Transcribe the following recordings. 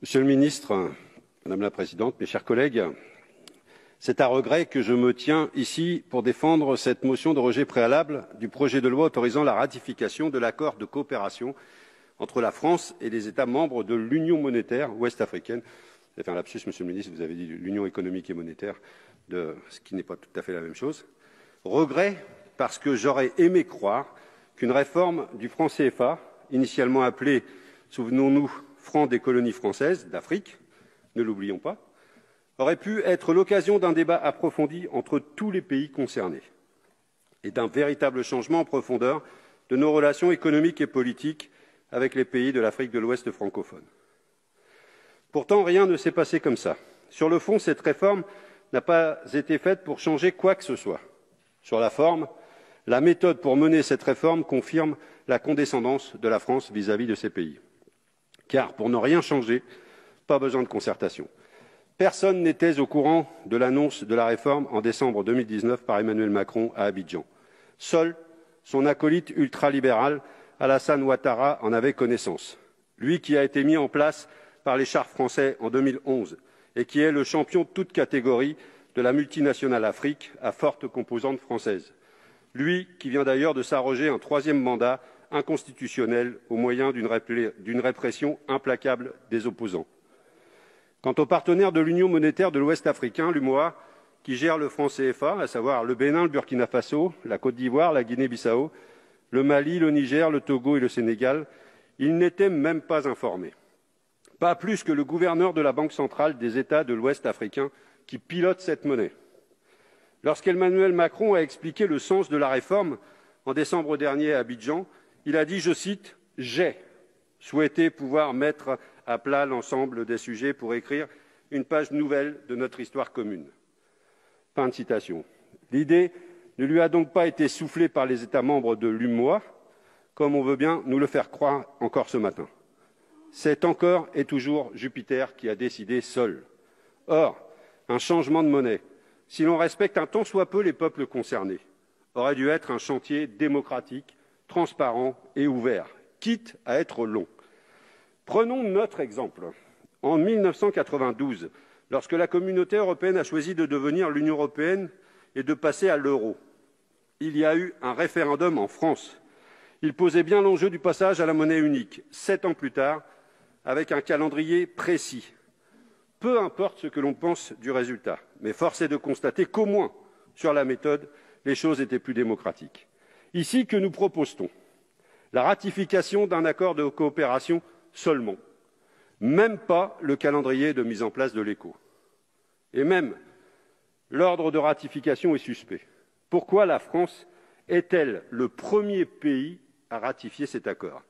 Monsieur le ministre, Madame la Présidente, mes chers collègues, c'est à regret que je me tiens ici pour défendre cette motion de rejet préalable du projet de loi autorisant la ratification de l'accord de coopération entre la France et les États membres de l'Union monétaire ouest-africaine. Vous avez fait un lapsus, Monsieur le ministre, vous avez dit l'Union économique et monétaire, ce qui n'est pas tout à fait la même chose. Regret parce que j'aurais aimé croire qu'une réforme du franc CFA, initialement appelée, souvenons-nous, franc des colonies françaises d'Afrique, ne l'oublions pas, aurait pu être l'occasion d'un débat approfondi entre tous les pays concernés et d'un véritable changement en profondeur de nos relations économiques et politiques avec les pays de l'Afrique de l'Ouest francophone. Pourtant, rien ne s'est passé comme ça. Sur le fond, cette réforme n'a pas été faite pour changer quoi que ce soit. Sur la forme, la méthode pour mener cette réforme confirme la condescendance de la France vis-à-vis de ces pays. Car pour ne rien changer, pas besoin de concertation. Personne n'était au courant de l'annonce de la réforme en décembre 2019 par Emmanuel Macron à Abidjan. Seul son acolyte ultralibéral Alassane Ouattara en avait connaissance. Lui qui a été mis en place par les chars français en 2011 et qui est le champion de toute catégorie de la multinationale Afrique à forte composante française. Lui qui vient d'ailleurs de s'arroger un troisième mandat inconstitutionnel au moyen d'une répression implacable des opposants. Quant aux partenaires de l'Union monétaire de l'Ouest africain, l'UMOA, qui gère le franc CFA, à savoir le Bénin, le Burkina Faso, la Côte d'Ivoire, la Guinée-Bissau, le Mali, le Niger, le Togo et le Sénégal, ils n'étaient même pas informés. Pas plus que le gouverneur de la Banque centrale des États de l'Ouest africain qui pilote cette monnaie. Lorsqu'Emmanuel Macron a expliqué le sens de la réforme en décembre dernier à Abidjan, il a dit, je cite, « J'ai souhaité pouvoir mettre à plat l'ensemble des sujets pour écrire une page nouvelle de notre histoire commune. » Fin de citation. L'idée ne lui a donc pas été soufflée par les États membres de l'UMOA, comme on veut bien nous le faire croire encore ce matin. C'est encore et toujours Jupiter qui a décidé seul. Or, un changement de monnaie, si l'on respecte un tant soit peu les peuples concernés, aurait dû être un chantier démocratique, transparent et ouvert, quitte à être long. Prenons notre exemple. En 1992, lorsque la Communauté européenne a choisi de devenir l'Union européenne et de passer à l'euro, il y a eu un référendum en France. Il posait bien l'enjeu du passage à la monnaie unique, 7 ans plus tard, avec un calendrier précis. Peu importe ce que l'on pense du résultat, mais force est de constater qu'au moins, sur la méthode, les choses étaient plus démocratiques. Ici, que nous propose-t-on? La ratification d'un accord de coopération seulement. Même pas le calendrier de mise en place de l'ECO. Et même, l'ordre de ratification est suspect. Pourquoi la France est-elle le premier pays à ratifier cet accord?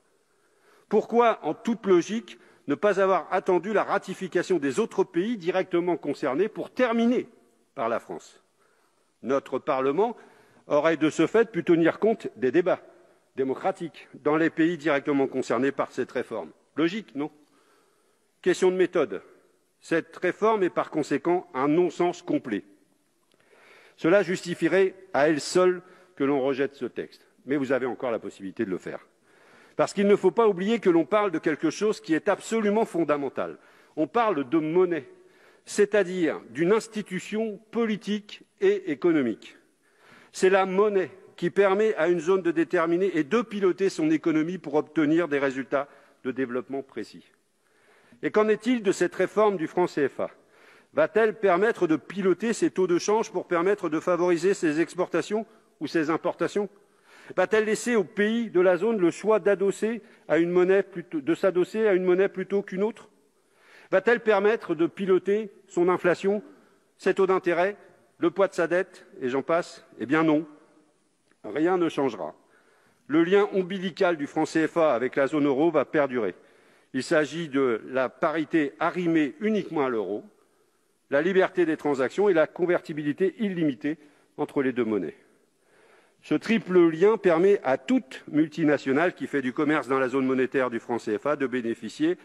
Pourquoi, en toute logique, ne pas avoir attendu la ratification des autres pays directement concernés pour terminer par la France? Notre Parlement aurait de ce fait pu tenir compte des débats démocratiques dans les pays directement concernés par cette réforme. Logique, non? Question de méthode. Cette réforme est par conséquent un non-sens complet. Cela justifierait à elle seule que l'on rejette ce texte. Mais vous avez encore la possibilité de le faire. Parce qu'il ne faut pas oublier que l'on parle de quelque chose qui est absolument fondamental. On parle de monnaie, c'est-à-dire d'une institution politique et économique. C'est la monnaie qui permet à une zone de déterminer et de piloter son économie pour obtenir des résultats de développement précis. Et qu'en est-il de cette réforme du franc CFA? Va-t-elle permettre de piloter ces taux de change pour permettre de favoriser ses exportations ou ses importations? Va-t-elle laisser aux pays de la zone le choix de s'adosser à une monnaie plutôt qu'une autre? Va-t-elle permettre de piloter son inflation, ses taux d'intérêt, le poids de sa dette, et j'en passe? Eh bien non, rien ne changera. Le lien ombilical du franc CFA avec la zone euro va perdurer. Il s'agit de la parité arrimée uniquement à l'euro, la liberté des transactions et la convertibilité illimitée entre les deux monnaies. Ce triple lien permet à toute multinationale qui fait du commerce dans la zone monétaire du franc CFA de bénéficier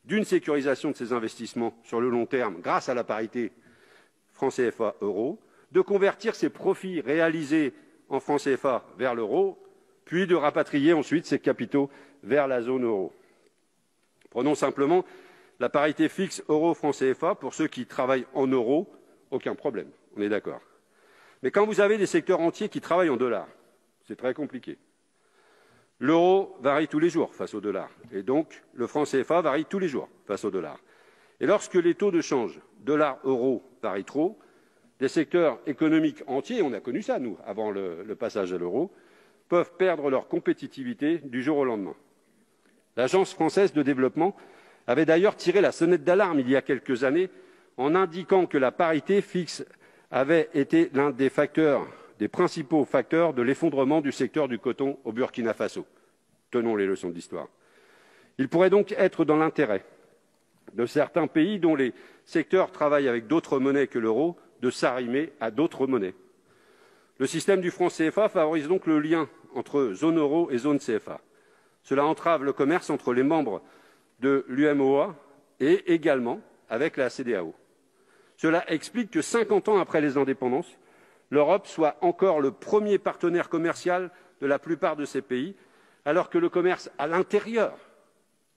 d'une sécurisation de ses investissements sur le long terme grâce à la parité franc CFA euro, de convertir ses profits réalisés en franc CFA vers l'euro, puis de rapatrier ensuite ses capitaux vers la zone euro. Prenons simplement La parité fixe euro-franc CFA, pour ceux qui travaillent en euros, aucun problème, on est d'accord. Mais quand vous avez des secteurs entiers qui travaillent en dollars, c'est très compliqué. L'euro varie tous les jours face au dollar, et donc le franc CFA varie tous les jours face au dollar. Et lorsque les taux de change dollar-euro varient trop, des secteurs économiques entiers, on a connu ça, nous, avant le passage à l'euro, peuvent perdre leur compétitivité du jour au lendemain. L'Agence française de développement avait d'ailleurs tiré la sonnette d'alarme il y a quelques années en indiquant que la parité fixe avait été l'un des principaux facteurs de l'effondrement du secteur du coton au Burkina Faso. Tenons les leçons d'histoire. Il pourrait donc être dans l'intérêt de certains pays dont les secteurs travaillent avec d'autres monnaies que l'euro de s'arrimer à d'autres monnaies. Le système du franc CFA favorise donc le lien entre zone euro et zone CFA. Cela entrave le commerce entre les membres de l'UMOA et également avec la CEDEAO. Cela explique que 50 ans après les indépendances, l'Europe soit encore le premier partenaire commercial de la plupart de ces pays, alors que le commerce à l'intérieur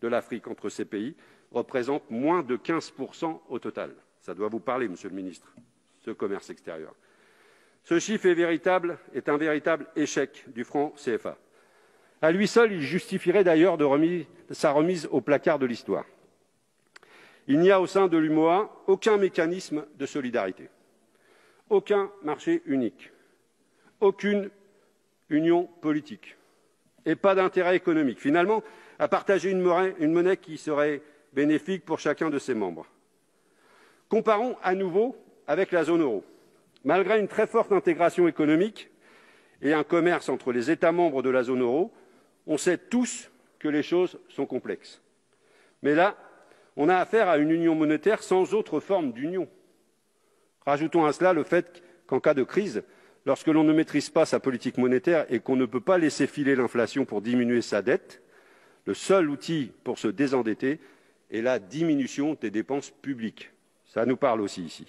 de l'Afrique entre ces pays représente moins de 15% au total. Ça doit vous parler, Monsieur le Ministre, ce commerce extérieur. Ce chiffre est un véritable échec du franc CFA. À lui seul, il justifierait d'ailleurs sa remise au placard de l'histoire. Il n'y a au sein de l'UMOA aucun mécanisme de solidarité, aucun marché unique, aucune union politique et pas d'intérêt économique, finalement, à partager une monnaie qui serait bénéfique pour chacun de ses membres. Comparons à nouveau avec la zone euro. Malgré une très forte intégration économique et un commerce entre les États membres de la zone euro, on sait tous que les choses sont complexes. Mais là, on a affaire à une union monétaire sans autre forme d'union. Rajoutons à cela le fait qu'en cas de crise, lorsque l'on ne maîtrise pas sa politique monétaire et qu'on ne peut pas laisser filer l'inflation pour diminuer sa dette, le seul outil pour se désendetter est la diminution des dépenses publiques. Ça nous parle aussi ici.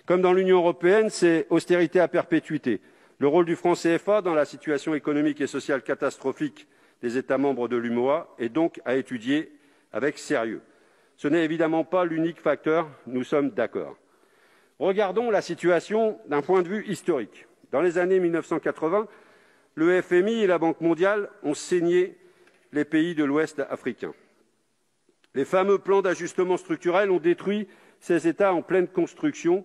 Comme dans l'Union européenne, c'est austérité à perpétuité. Le rôle du franc CFA dans la situation économique et sociale catastrophique des États membres de l'UMOA est donc à étudier avec sérieux. Ce n'est évidemment pas l'unique facteur, nous sommes d'accord. Regardons la situation d'un point de vue historique. Dans les années 1980, le FMI et la Banque mondiale ont saigné les pays de l'Ouest africain. Les fameux plans d'ajustement structurel ont détruit ces États en pleine construction,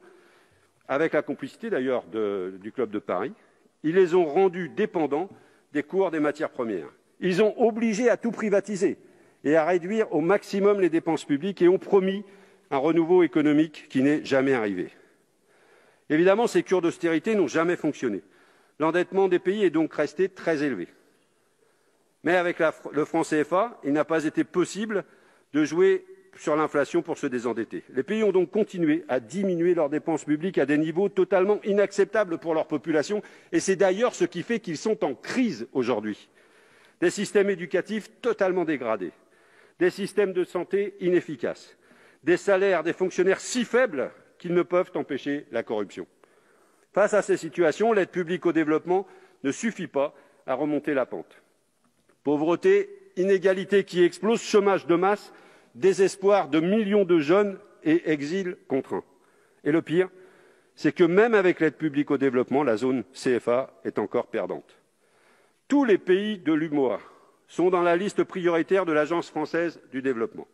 avec la complicité d'ailleurs du Club de Paris. Ils les ont rendus dépendants des cours des matières premières. Ils ont obligé à tout privatiser et à réduire au maximum les dépenses publiques et ont promis un renouveau économique qui n'est jamais arrivé. Évidemment, ces cures d'austérité n'ont jamais fonctionné. L'endettement des pays est donc resté très élevé. Mais avec le franc CFA, il n'a pas été possible de jouer sur l'inflation pour se désendetter. Les pays ont donc continué à diminuer leurs dépenses publiques à des niveaux totalement inacceptables pour leur population, et c'est d'ailleurs ce qui fait qu'ils sont en crise aujourd'hui. Des systèmes éducatifs totalement dégradés, des systèmes de santé inefficaces, des salaires des fonctionnaires si faibles qu'ils ne peuvent empêcher la corruption. Face à ces situations, l'aide publique au développement ne suffit pas à remonter la pente. Pauvreté, inégalités qui explosent, chômage de masse, désespoir de millions de jeunes et exil contraint. Et le pire, c'est que même avec l'aide publique au développement, la zone CFA est encore perdante. Tous les pays de l'UMOA sont dans la liste prioritaire de l'Agence française du développement.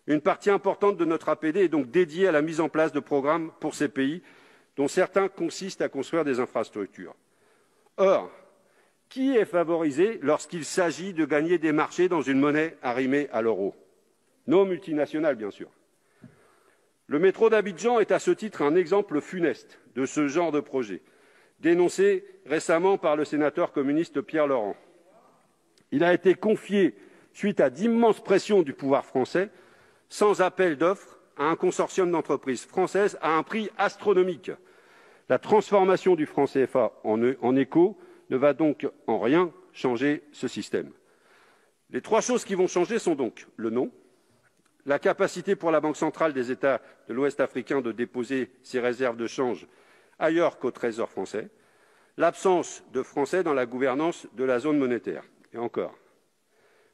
Une partie importante de notre APD est donc dédiée à la mise en place de programmes pour ces pays, dont certains consistent à construire des infrastructures. Or, qui est favorisé lorsqu'il s'agit de gagner des marchés dans une monnaie arrimée à l'euro? Nos multinationales, bien sûr. Le métro d'Abidjan est à ce titre un exemple funeste de ce genre de projet, dénoncé récemment par le sénateur communiste Pierre Laurent. Il a été confié, suite à d'immenses pressions du pouvoir français, sans appel d'offres, à un consortium d'entreprises françaises à un prix astronomique. La transformation du franc CFA en éco ne va donc en rien changer ce système. Les trois choses qui vont changer sont donc le nom, la capacité pour la Banque centrale des États de l'Ouest africain de déposer ses réserves de change ailleurs qu'au Trésor français, l'absence de Français dans la gouvernance de la zone monétaire. Et encore,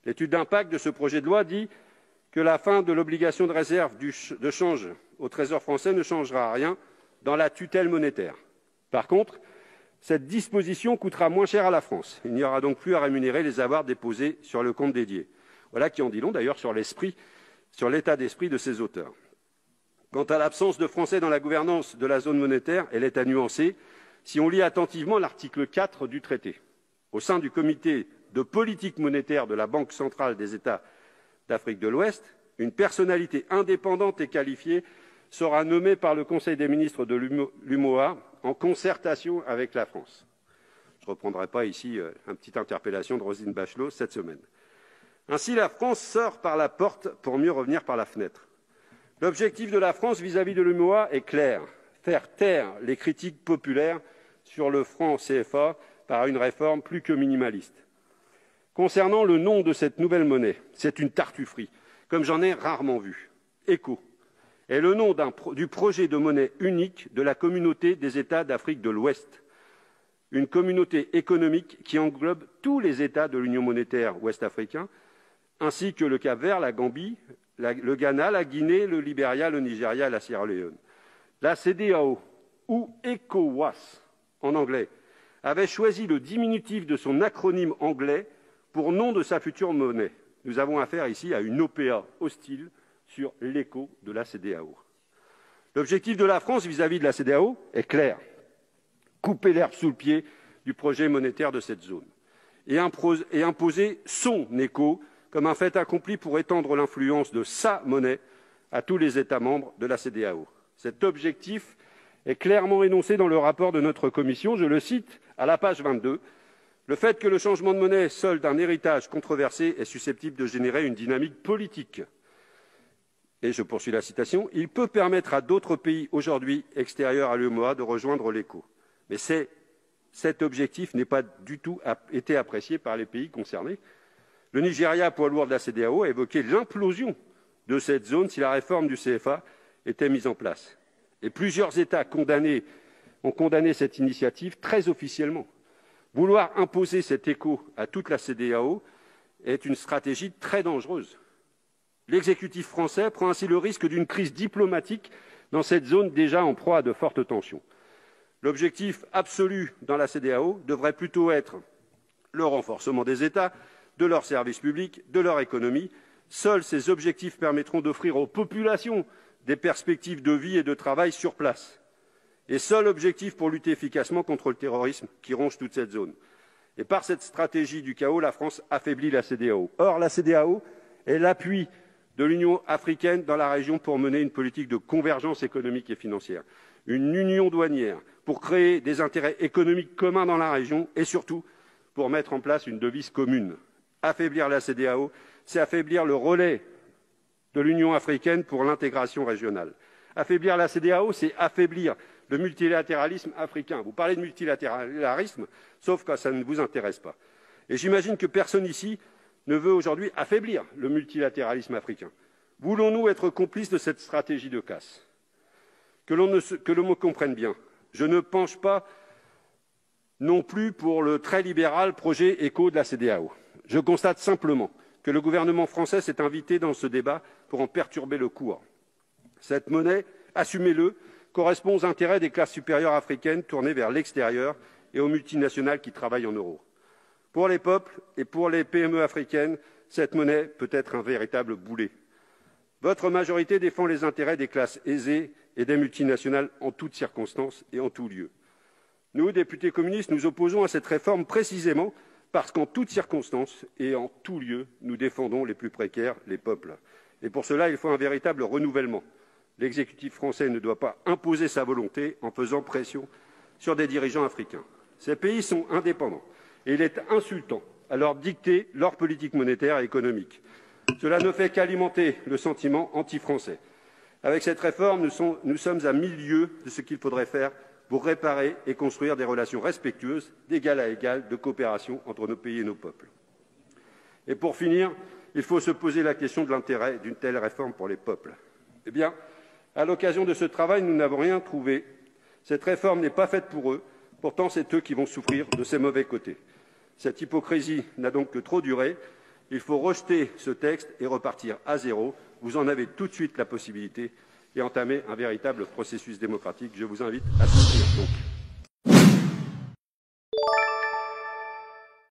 l'étude d'impact de ce projet de loi dit que la fin de l'obligation de réserve de change au Trésor français ne changera rien dans la tutelle monétaire. Par contre, cette disposition coûtera moins cher à la France. Il n'y aura donc plus à rémunérer les avoirs déposés sur le compte dédié. Voilà qui en dit long d'ailleurs sur l'état d'esprit de ses auteurs. Quant à l'absence de Français dans la gouvernance de la zone monétaire, elle est à nuancer si on lit attentivement l'article 4 du traité. Au sein du comité de politique monétaire de la Banque centrale des États d'Afrique de l'Ouest, une personnalité indépendante et qualifiée sera nommée par le Conseil des ministres de l'UMOA en concertation avec la France. Je ne reprendrai pas ici une petite interpellation de Roselyne Bachelot cette semaine. Ainsi, la France sort par la porte pour mieux revenir par la fenêtre. L'objectif de la France vis-à-vis de l'UMOA est clair, faire taire les critiques populaires sur le franc CFA par une réforme plus que minimaliste. Concernant le nom de cette nouvelle monnaie, c'est une tartufferie, comme j'en ai rarement vu. ECO est le nom du projet de monnaie unique de la communauté des États d'Afrique de l'Ouest, une communauté économique qui englobe tous les États de l'Union monétaire ouest-africain, ainsi que le Cap-Vert, la Gambie, le Ghana, la Guinée, le Libéria, le Nigeria et la Sierra Leone. La CEDEAO, ou ECOWAS en anglais, avait choisi le diminutif de son acronyme anglais pour nom de sa future monnaie. Nous avons affaire ici à une OPA hostile sur l'écho de la CEDEAO. L'objectif de la France vis-à-vis de la CEDEAO est clair. Couper l'herbe sous le pied du projet monétaire de cette zone et imposer son écho comme un fait accompli pour étendre l'influence de sa monnaie à tous les États membres de la CEDEAO. Cet objectif est clairement énoncé dans le rapport de notre commission. Je le cite à la page 22. Le fait que le changement de monnaie, seul d'un héritage controversé, est susceptible de générer une dynamique politique. Et je poursuis la citation. Il peut permettre à d'autres pays aujourd'hui extérieurs à l'UEMOA de rejoindre l'ECO. Mais cet objectif n'est pas du tout été apprécié par les pays concernés. Le Nigeria, poids lourd de la CEDEAO, a évoqué l'implosion de cette zone si la réforme du CFA était mise en place. Et plusieurs États ont condamné cette initiative très officiellement. Vouloir imposer cet écho à toute la CEDEAO est une stratégie très dangereuse. L'exécutif français prend ainsi le risque d'une crise diplomatique dans cette zone déjà en proie à de fortes tensions. L'objectif absolu dans la CEDEAO devrait plutôt être le renforcement des États, de leurs services publics, de leur économie. Seuls ces objectifs permettront d'offrir aux populations des perspectives de vie et de travail sur place. Et seul objectif pour lutter efficacement contre le terrorisme qui ronge toute cette zone. Et par cette stratégie du chaos, la France affaiblit la CEDEAO. Or, la CEDEAO est l'appui de l'Union africaine dans la région pour mener une politique de convergence économique et financière, une union douanière pour créer des intérêts économiques communs dans la région et surtout pour mettre en place une devise commune. Affaiblir la CEDEAO, c'est affaiblir le relais de l'Union africaine pour l'intégration régionale. Affaiblir la CEDEAO, c'est affaiblir le multilatéralisme africain. Vous parlez de multilatéralisme, sauf quand ça ne vous intéresse pas. Et j'imagine que personne ici ne veut aujourd'hui affaiblir le multilatéralisme africain. Voulons-nous être complices de cette stratégie de casse? Que l'on me comprenne bien, je ne penche pas non plus pour le très libéral projet ECO de la CEDEAO. Je constate simplement que le gouvernement français s'est invité dans ce débat pour en perturber le cours. Cette monnaie, assumez-le, correspond aux intérêts des classes supérieures africaines tournées vers l'extérieur et aux multinationales qui travaillent en euros. Pour les peuples et pour les PME africaines, cette monnaie peut être un véritable boulet. Votre majorité défend les intérêts des classes aisées et des multinationales en toutes circonstances et en tout lieu. Nous, députés communistes, nous opposons à cette réforme précisément parce qu'en toutes circonstances et en tout lieu, nous défendons les plus précaires, les peuples. Et pour cela, il faut un véritable renouvellement. L'exécutif français ne doit pas imposer sa volonté en faisant pression sur des dirigeants africains. Ces pays sont indépendants et il est insultant à leur dicter leur politique monétaire et économique. Cela ne fait qu'alimenter le sentiment anti-français. Avec cette réforme, nous sommes à 1000 lieues de ce qu'il faudrait faire pour réparer et construire des relations respectueuses, d'égal à égal, de coopération entre nos pays et nos peuples. Et pour finir, il faut se poser la question de l'intérêt d'une telle réforme pour les peuples. Eh bien, à l'occasion de ce travail, nous n'avons rien trouvé. Cette réforme n'est pas faite pour eux. Pourtant, c'est eux qui vont souffrir de ses mauvais côtés. Cette hypocrisie n'a donc que trop duré. Il faut rejeter ce texte et repartir à zéro. Vous en avez tout de suite la possibilité et entamer un véritable processus démocratique. Je vous invite à soutenir donc.